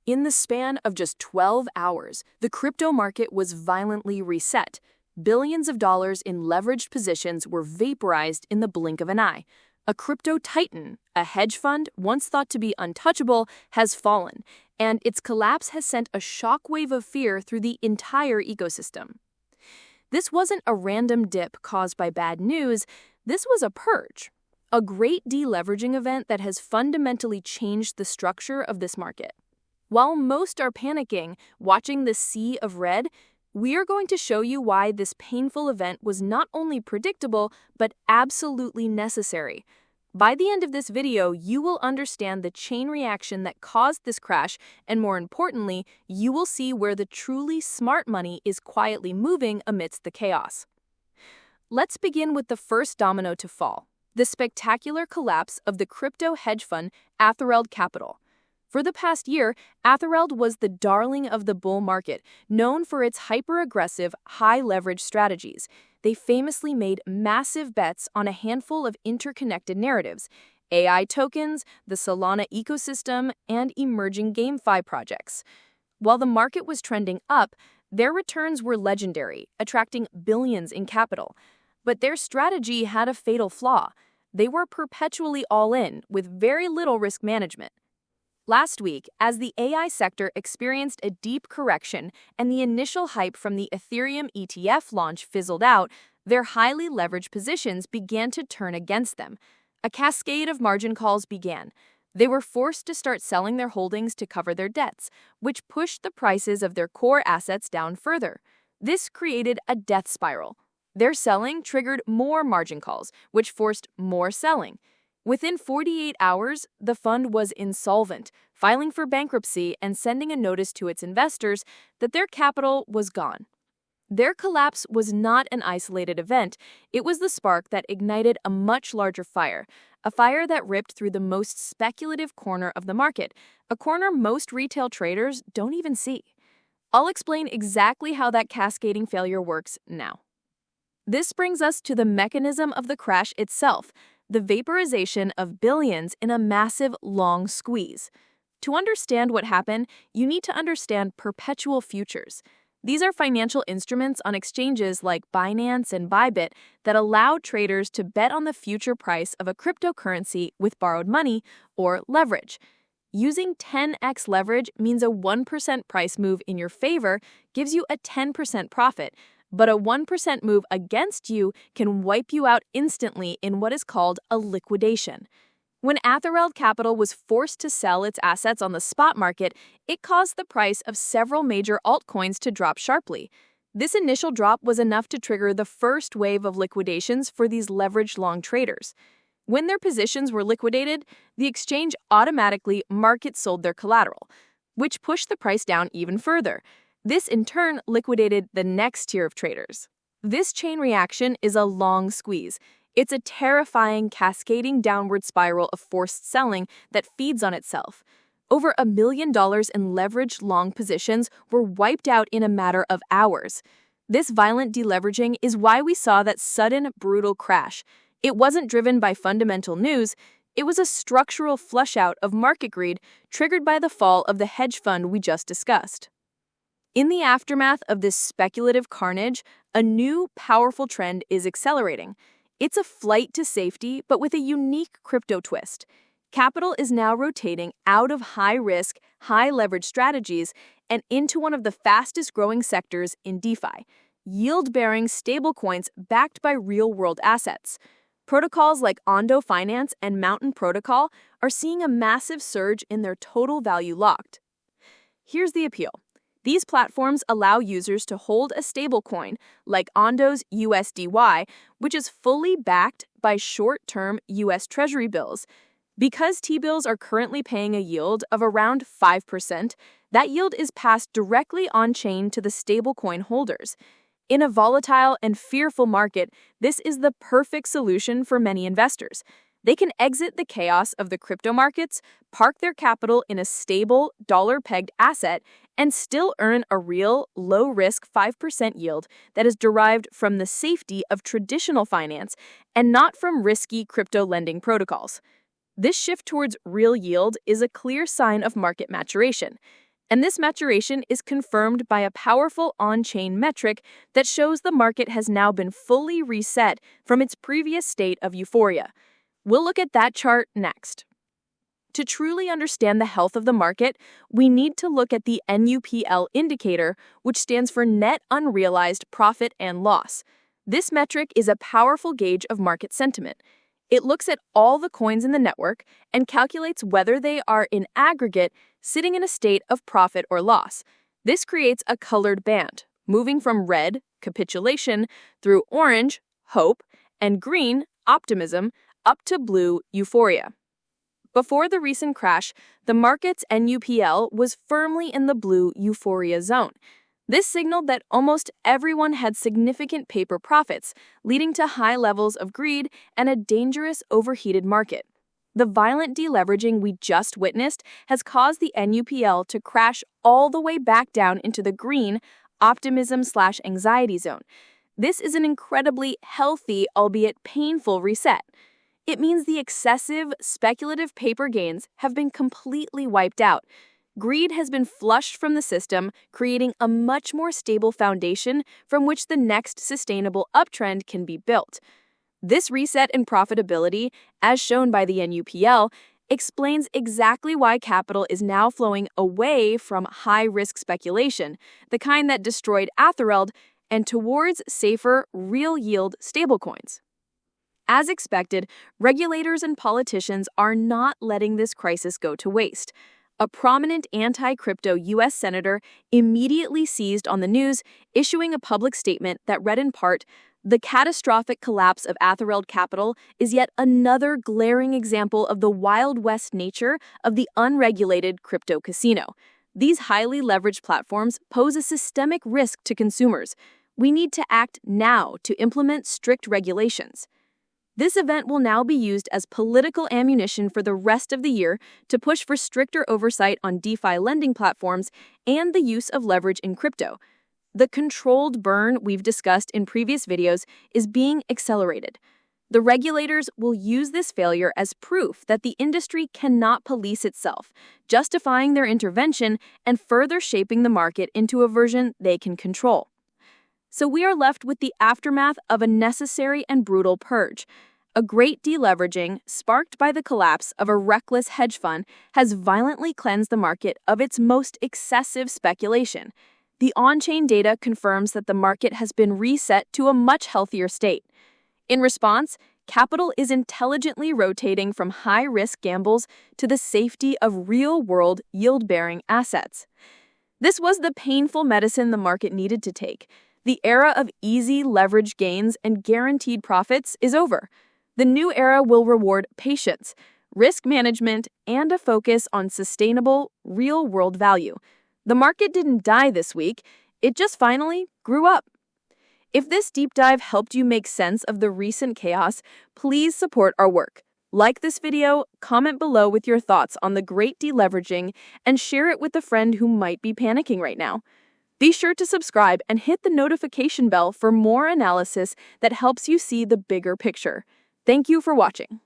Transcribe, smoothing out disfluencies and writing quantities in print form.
In the span of just 12 hours, the crypto market was violently reset. Billions of dollars in leveraged positions were vaporized in the blink of an eye. A crypto titan, a hedge fund once thought to be untouchable, has fallen, and its collapse has sent a shockwave of fear through the entire ecosystem. This wasn't a random dip caused by bad news, this was a purge. A great deleveraging event that has fundamentally changed the structure of this market. While most are panicking, watching the sea of red, we are going to show you why this painful event was not only predictable, but absolutely necessary. By the end of this video, you will understand the chain reaction that caused this crash, and more importantly, you will see where the truly smart money is quietly moving amidst the chaos. Let's begin with the first domino to fall, the spectacular collapse of the crypto hedge fund Vaporized Capital. For the past year, Vaporized was the darling of the bull market, known for its hyper-aggressive, high-leverage strategies. They famously made massive bets on a handful of interconnected narratives: AI tokens, the Solana ecosystem, and emerging GameFi projects. While the market was trending up, their returns were legendary, attracting billions in capital. But their strategy had a fatal flaw. They were perpetually all in, with very little risk management. Last week, as the AI sector experienced a deep correction and the initial hype from the Ethereum ETF launch fizzled out, their highly leveraged positions began to turn against them. A cascade of margin calls began. They were forced to start selling their holdings to cover their debts, which pushed the prices of their core assets down further. This created a death spiral. Their selling triggered more margin calls, which forced more selling. Within 48 hours, the fund was insolvent, filing for bankruptcy and sending a notice to its investors that their capital was gone. Their collapse was not an isolated event. It was the spark that ignited a much larger fire, a fire that ripped through the most speculative corner of the market, a corner most retail traders don't even see. I'll explain exactly how that cascading failure works now. This brings us to the mechanism of the crash itself, the vaporization of billions in a massive, long squeeze. To understand what happened, you need to understand perpetual futures. These are financial instruments on exchanges like BINANCE and BYBIT that allow traders to bet on the future price of a cryptocurrency with borrowed money or leverage. Using 10x leverage means a 1% price move in your favor gives you a 10% profit, but a 1% move against you can wipe you out instantly in what is called a liquidation. When Vaporized Capital was forced to sell its assets on the spot market, it caused the price of several major altcoins to drop sharply. This initial drop was enough to trigger the first wave of liquidations for these leveraged long traders. When their positions were liquidated, the exchange automatically market sold their collateral, which pushed the price down even further. This, in turn, liquidated the next tier of traders. This chain reaction is a long squeeze. It's a terrifying, cascading downward spiral of forced selling that feeds on itself. Over $1 million in leveraged long positions were wiped out in a matter of hours. This violent deleveraging is why we saw that sudden, brutal crash. It wasn't driven by fundamental news. It was a structural flush-out of market greed triggered by the fall of the hedge fund we just discussed. In the aftermath of this speculative carnage, a new, powerful trend is accelerating. It's a flight to safety, but with a unique crypto twist. Capital is now rotating out of high-risk, high-leverage strategies and into one of the fastest-growing sectors in DeFi, yield-bearing stablecoins backed by real-world assets. Protocols like Ondo Finance and Mountain Protocol are seeing a massive surge in their total value locked. Here's the appeal. These platforms allow users to hold a stablecoin, like Ondo's USDY, which is fully backed by short-term U.S. Treasury bills. Because T-bills are currently paying a yield of around 5%, that yield is passed directly on-chain to the stablecoin holders. In a volatile and fearful market, this is the perfect solution for many investors. They can exit the chaos of the crypto markets, park their capital in a stable, dollar-pegged asset, and still earn a real, low-risk 5% yield that is derived from the safety of traditional finance and not from risky crypto lending protocols. This shift towards real yield is a clear sign of market maturation. And this maturation is confirmed by a powerful on-chain metric that shows the market has now been fully reset from its previous state of euphoria. We'll look at that chart next. To truly understand the health of the market, we need to look at the NUPL indicator, which stands for Net Unrealized Profit and Loss. This metric is a powerful gauge of market sentiment. It looks at all the coins in the network and calculates whether they are in aggregate sitting in a state of profit or loss. This creates a colored band, moving from red, capitulation, through orange, hope, and green, optimism, up to blue, euphoria. Before the recent crash, the market's NUPL was firmly in the blue euphoria zone. This signaled that almost everyone had significant paper profits, leading to high levels of greed and a dangerous overheated market. The violent deleveraging we just witnessed has caused the NUPL to crash all the way back down into the green optimism/anxiety zone. This is an incredibly healthy, albeit painful, reset. It means the excessive, speculative paper gains have been completely wiped out. Greed has been flushed from the system, creating a much more stable foundation from which the next sustainable uptrend can be built. This reset in profitability, as shown by the NUPL, explains exactly why capital is now flowing away from high-risk speculation, the kind that destroyed Athereld, and towards safer, real-yield stablecoins. As expected, regulators and politicians are not letting this crisis go to waste. A prominent anti-crypto U.S. senator immediately seized on the news, issuing a public statement that read in part, "The catastrophic collapse of Athereld Capital is yet another glaring example of the Wild West nature of the unregulated crypto casino. These highly leveraged platforms pose a systemic risk to consumers. We need to act now to implement strict regulations." This event will now be used as political ammunition for the rest of the year to push for stricter oversight on DeFi lending platforms and the use of leverage in crypto. The controlled burn we've discussed in previous videos is being accelerated. The regulators will use this failure as proof that the industry cannot police itself, justifying their intervention and further shaping the market into a version they can control. So we are left with the aftermath of a necessary and brutal purge. A great deleveraging, sparked by the collapse of a reckless hedge fund, has violently cleansed the market of its most excessive speculation. The on-chain data confirms that the market has been reset to a much healthier state. In response, capital is intelligently rotating from high-risk gambles to the safety of real-world yield-bearing assets. This was the painful medicine the market needed to take. The era of easy leverage gains and guaranteed profits is over. The new era will reward patience, risk management, and a focus on sustainable, real-world value. The market didn't die this week, it just finally grew up. If this deep dive helped you make sense of the recent chaos, please support our work. Like this video, comment below with your thoughts on the great deleveraging, and share it with a friend who might be panicking right now. Be sure to subscribe and hit the notification bell for more analysis that helps you see the bigger picture. Thank you for watching.